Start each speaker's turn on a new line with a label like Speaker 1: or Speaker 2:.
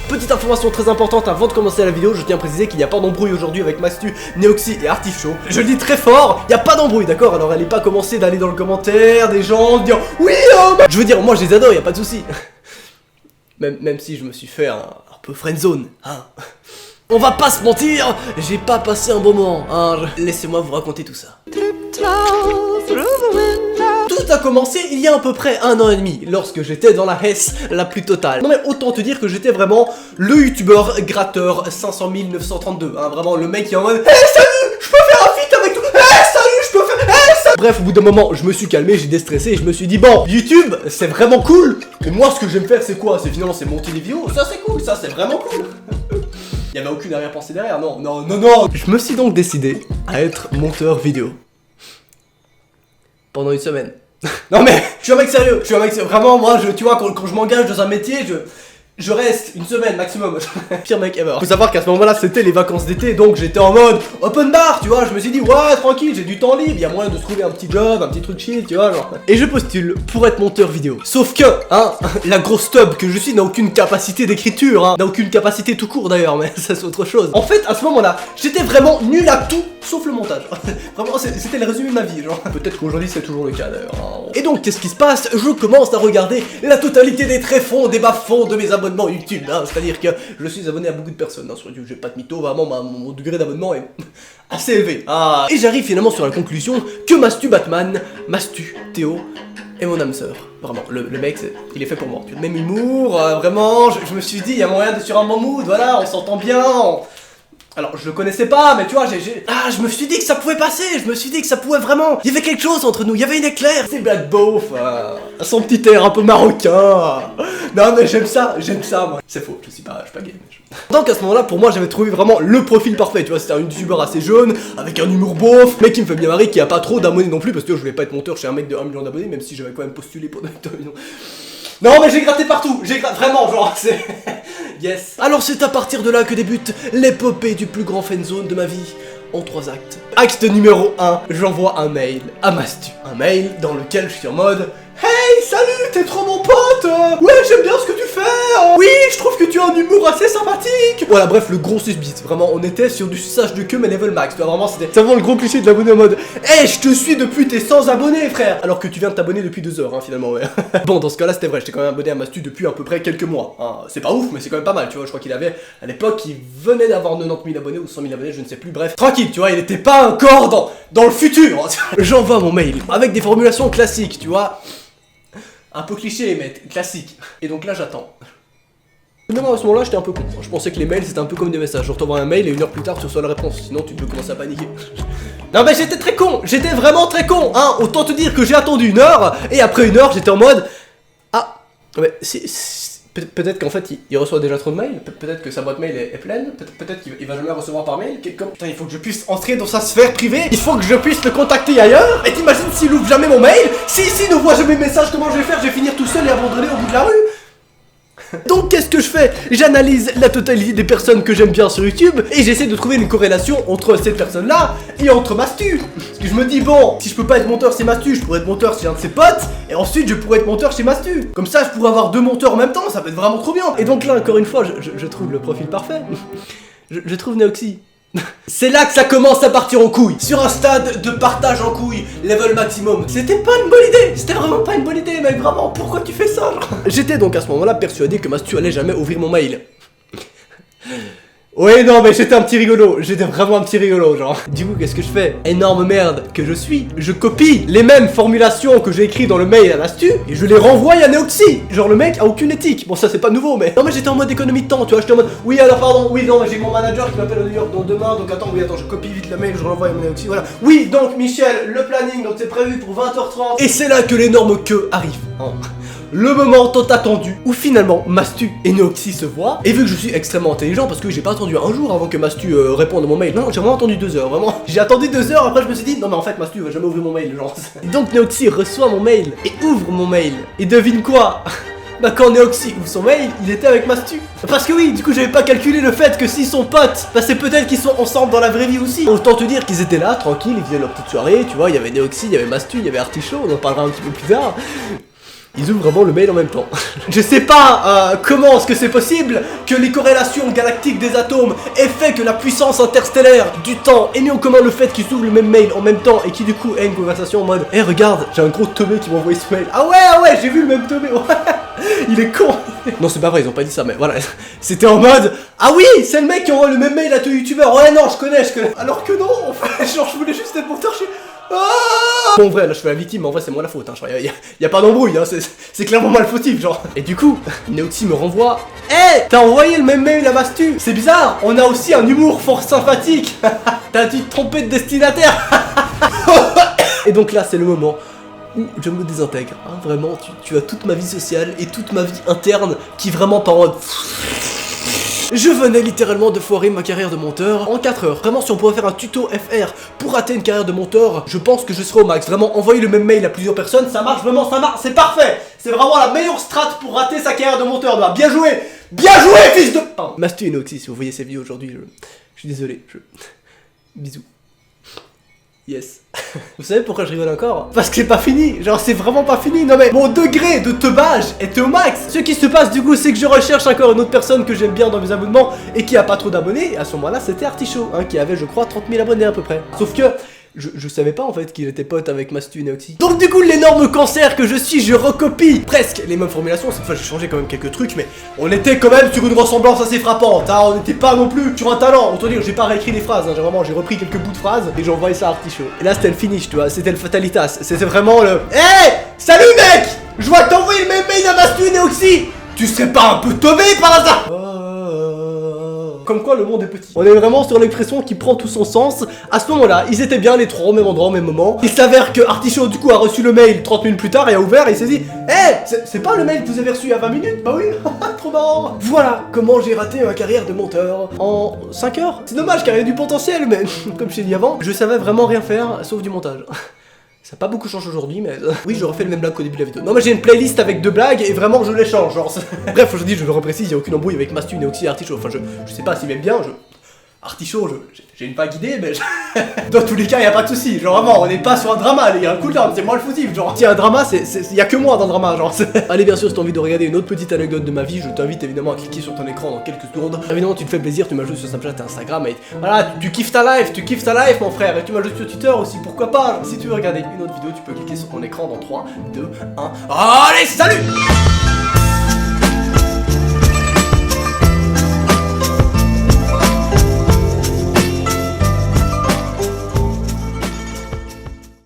Speaker 1: Petite information très importante avant de commencer la vidéo, je tiens à préciser qu'il n'y a pas d'embrouille aujourd'hui avec Mastu, Neoxy et Artichaut. Je le dis très fort, il n'y a pas d'embrouille, d'accord? Alors allez pas commencer d'aller dans le commentaire des gens, dire oui, je veux dire, moi je les adore, il n'y a pas de souci. Même si je me suis fait un peu friendzone, hein. On va pas se mentir, j'ai pas passé un bon moment, hein. Laissez-moi vous raconter tout ça. Tout a commencé il y a à peu près 1 an et demi, lorsque j'étais dans la hesse la plus totale. Non mais autant te dire que j'étais vraiment le youtubeur gratteur 500 932, hein, vraiment le mec qui est en mode hey, salut, je peux faire un feat avec toi, hey, salut, je peux faire, hey, salut. Bref, au bout d'un moment, je me suis calmé, j'ai déstressé et je me suis dit bon, YouTube, c'est vraiment cool, mais moi ce que j'aime faire c'est quoi? C'est finalement c'est monter des vidéos, ça c'est cool, ça c'est vraiment cool. Il n'y avait aucune arrière-pensée derrière, non. Je me suis donc décidé à être monteur vidéo. Pendant 1 semaine. Non mais, je suis un mec sérieux, vraiment moi, tu vois, quand je m'engage dans un métier, je reste 1 semaine maximum. Pire mec ever. Faut savoir qu'à ce moment-là, c'était les vacances d'été, donc j'étais en mode open bar, tu vois. Je me suis dit, ouais, tranquille, j'ai du temps libre, il y a moyen de se trouver un petit job, un petit truc chill, tu vois, genre. Et je postule pour être monteur vidéo. Sauf que, hein, la grosse tub que je suis n'a aucune capacité d'écriture, hein, n'a aucune capacité tout court d'ailleurs, mais ça c'est autre chose. En fait, à ce moment-là, j'étais vraiment nul à tout, sauf le montage. Vraiment, c'était le résumé de ma vie, genre. Peut-être qu'aujourd'hui c'est toujours le cas d'ailleurs. Hein. Et donc, qu'est-ce qui se passe? Je commence à regarder la totalité des tréfonds, des bas-fonds de mes abonnements YouTube, hein, c'est-à-dire que je suis abonné à beaucoup de personnes, hein, sur YouTube, j'ai pas de mytho, vraiment mon degré d'abonnement est assez élevé. Ah. Et j'arrive finalement sur la conclusion que Mastu Batman, Mastu Théo est mon âme sœur. Vraiment, le mec, il est fait pour moi. Même humour, vraiment, je me suis dit, il y a moyen de sur un bon mood, voilà, on s'entend bien. Alors, je le connaissais pas, mais tu vois, je me suis dit que ça pouvait passer, je me suis dit que ça pouvait vraiment... Il y avait quelque chose entre nous, il y avait une éclair. C'est Black Beauf, son petit air un peu marocain. Non mais j'aime ça, moi. C'est faux, je suis pas gay. Donc à ce moment-là, pour moi, j'avais trouvé vraiment le profil parfait, tu vois, c'était un youtubeur assez jeune, avec un humour beauf, mais qui me fait bien marrer, qui a pas trop d'abonnés non plus, parce que je voulais pas être monteur chez un mec de 1 million d'abonnés, même si j'avais quand même postulé pour 2 millions. Non mais j'ai gratté partout, vraiment genre c'est... Yes. Alors c'est à partir de là que débute l'épopée du plus grand friendzone de ma vie, en 3 actes. Acte numéro 1, j'envoie un mail à Mastu. Un mail dans lequel je suis en mode hey, salut, t'es trop mon pote. Ouais, j'aime bien ce que tu fais. Oui, je trouve que tu as un humour assez sympathique. Voilà, bref, le gros susbite. Vraiment, on était sur du suçage de queue mais level max. Tu vois, vraiment, c'était vraiment le gros cliché de l'abonné en mode hey, je te suis depuis tes 100 abonnés, frère. Alors que tu viens de t'abonner depuis 2 heures, hein, finalement, ouais. Bon, dans ce cas-là, c'était vrai. J'étais quand même abonné à Mastu depuis à peu près quelques mois. Hein. C'est pas ouf, mais c'est quand même pas mal, tu vois. Je crois qu'il avait, à l'époque, il venait d'avoir 90 000 abonnés ou 100 000 abonnés, je ne sais plus. Bref, tranquille, tu vois, il était pas encore dans le futur. J'envoie mon mail avec des formulations classiques, tu vois. Un peu cliché, mais classique. Et donc là, j'attends. Mais moi, à ce moment-là, j'étais un peu con. Je pensais que les mails, c'était un peu comme des messages. Je t'envoie un mail et 1 heure plus tard, tu reçois la réponse. Sinon, tu peux commencer à paniquer. Non, mais j'étais très con. J'étais vraiment très con. Hein, autant te dire que j'ai attendu 1 heure. Et après 1 heure, j'étais en mode ah, mais peut-être qu'en fait, il reçoit déjà trop de mails. Peut-être que sa boîte mail est pleine. Peut-être qu'il va jamais recevoir par mail. Putain, il faut que je puisse entrer dans sa sphère privée. Il faut que je puisse le contacter ailleurs. Et t'imagines s'il ouvre jamais mon mail? S'il ne voit jamais mes messages, comment je vais faire? Je vais finir tout seul et abandonné au bout de la rue. Donc qu'est-ce que je fais? J'analyse la totalité des personnes que j'aime bien sur YouTube et j'essaie de trouver une corrélation entre cette personne-là et entre Mastu. Parce que je me dis bon, si je peux pas être monteur chez Mastu, je pourrais être monteur chez un de ses potes et ensuite je pourrais être monteur chez Mastu. Comme ça je pourrais avoir 2 monteurs en même temps, ça peut être vraiment trop bien. Et donc là encore une fois, je trouve le profil parfait. Je trouve Neoxy. C'est là que ça commence à partir en couille. Sur un stade de partage en couille, level maximum. C'était pas une bonne idée. C'était vraiment pas une bonne idée, mec. Vraiment, pourquoi tu fais ça, genre? J'étais donc à ce moment-là persuadé que Mastu allait jamais ouvrir mon mail. Oui, non, mais j'étais un petit rigolo. J'étais vraiment un petit rigolo, genre. Du coup, qu'est-ce que je fais? Énorme merde que je suis. Je copie les mêmes formulations que j'ai écrites dans le mail à Mastu et je les renvoie à Neoxy. Genre, le mec a aucune éthique. Bon, ça, c'est pas nouveau, mais. Non, mais j'étais en mode économie de temps, tu vois. J'étais en mode. Oui, alors, pardon. Oui, non, mais j'ai mon manager qui m'appelle au New York demain. Donc, attends, je copie vite le mail, je renvoie à Neoxy. Voilà. Oui, donc, Michel, le planning, donc c'est prévu pour 20h30. Et c'est là que l'énorme queue arrive. Hein. Le moment tant attendu où finalement Mastu et Neoxy se voient. Et vu que je suis extrêmement intelligent, parce que j'ai pas attendu 1 jour avant que Mastu réponde à mon mail. Non, j'ai vraiment attendu 2 heures, vraiment. J'ai attendu 2 heures, après je me suis dit non mais en fait Mastu va jamais ouvrir mon mail, genre. Donc Neoxy reçoit mon mail et ouvre mon mail. Et devine quoi? Bah quand Neoxy ouvre son mail, il était avec Mastu. Parce que oui, du coup j'avais pas calculé le fait que s'ils sont potes, bah c'est peut-être qu'ils sont ensemble dans la vraie vie aussi. Autant te dire qu'ils étaient là, tranquilles, ils faisaient leur petite soirée, tu vois, il y avait Neoxy, il y avait Mastu, il y avait Artichaut, on en parlera un petit peu plus tard. Ils ouvrent vraiment le mail en même temps. Je sais pas comment est-ce que c'est possible que les corrélations galactiques des atomes aient fait que la puissance interstellaire du temps ait mis en commun le fait qu'ils ouvrent le même mail en même temps et qui du coup ait une conversation en mode « Eh regarde, j'ai un gros Tomé qui m'a envoyé ce mail. Ah ouais, j'ai vu le même Tomé. Il est con. » Non c'est pas vrai, ils ont pas dit ça mais voilà. C'était en mode « Ah oui, c'est le mec qui envoie le même mail à ton youtubeur. Ouais non, je connais. Alors que non, en fait, genre je voulais juste être monteur chez... Bon, en vrai, là je fais la victime, mais en vrai c'est moi la faute, hein, y a pas d'embrouille, hein, c'est clairement moi le fautif, genre. Et du coup, Neoxy me renvoie. Hey, t'as envoyé le même mail à Mastu. C'est bizarre, on a aussi un humour fort sympathique. T'as dû te tromper de destinataire. Et donc là c'est le moment où je me désintègre, hein, vraiment, tu as toute ma vie sociale et toute ma vie interne qui vraiment part en mode... Je venais littéralement de foirer ma carrière de monteur en 4 heures. Vraiment, si on pouvait faire un tuto FR pour rater une carrière de monteur, je pense que je serais au max. Vraiment, envoyer le même mail à plusieurs personnes, ça marche vraiment, ça marche, c'est parfait. C'est vraiment la meilleure strat pour rater sa carrière de monteur. Bah, bien joué, fils de... Mastu et Noxy, si vous voyez ces vidéos aujourd'hui, je suis désolé. Bisous. Yes. Vous savez pourquoi je rigole encore? Parce que c'est pas fini, genre c'est vraiment pas fini. Non mais mon degré de teubage était au max. Ce qui se passe du coup c'est que je recherche encore une autre personne que j'aime bien dans mes abonnements et qui a pas trop d'abonnés. Et à ce moment là c'était Artichaut, hein, qui avait je crois 30 000 abonnés à peu près. Sauf que je savais pas en fait qu'il était pote avec Mastu et Neoxy. Donc du coup l'énorme cancer que je suis, je recopie presque les mêmes formulations. Cette fois j'ai changé quand même quelques trucs, mais on était quand même sur une ressemblance assez frappante, hein. On n'était pas non plus sur un talent. Autant dire j'ai pas réécrit les phrases, hein. J'ai repris quelques bouts de phrases et j'ai envoyé ça à Artichaut. Et là c'était le finish, tu vois, c'était le fatalitas. C'était vraiment le hey, salut mec, je vois que t'as envoyé le même mail à Mastu et Neoxy. Tu serais pas un peu tombé par hasard? Comme quoi le monde est petit. On est vraiment sur l'expression qui prend tout son sens. À ce moment-là, ils étaient bien les trois au même endroit, au même moment. Il s'avère que Artichaut du coup a reçu le mail 30 minutes plus tard et a ouvert et il s'est dit hey, c'est pas le mail que vous avez reçu il y a 20 minutes? Bah oui, trop marrant. Voilà comment j'ai raté ma carrière de monteur en 5 heures. C'est dommage car il y a du potentiel, mais comme je t'ai dit avant, je savais vraiment rien faire sauf du montage. Ça n'a pas beaucoup changé aujourd'hui, mais oui, je refais le même blague qu'au début de la vidéo. Non, mais j'ai une playlist avec 2 blagues et vraiment je les change. Genre, bref, aujourd'hui, je le reprécise, il n'y a aucune embrouille avec Mastu, Neoxy et Artichaut. Enfin, je sais pas s'il m'aime bien, Artichaut, j'ai une vague idée, mais dans tous les cas, il n'y a pas de souci. Genre, vraiment, on n'est pas sur un drama, les gars. Cool down, c'est moi le fautif. Genre, si y a un drama, il y a que moi dans le drama. Genre, allez, bien sûr, si t'as envie de regarder une autre petite anecdote de ma vie, je t'invite évidemment à cliquer sur ton écran dans quelques secondes. Évidemment, tu te fais plaisir, tu m'ajoutes sur Snapchat et Instagram. Et voilà, tu kiffes ta life, mon frère. Et tu m'ajoutes sur Twitter aussi, pourquoi pas. Si tu veux regarder une autre vidéo, tu peux cliquer sur ton écran dans 3, 2, 1. Allez, salut!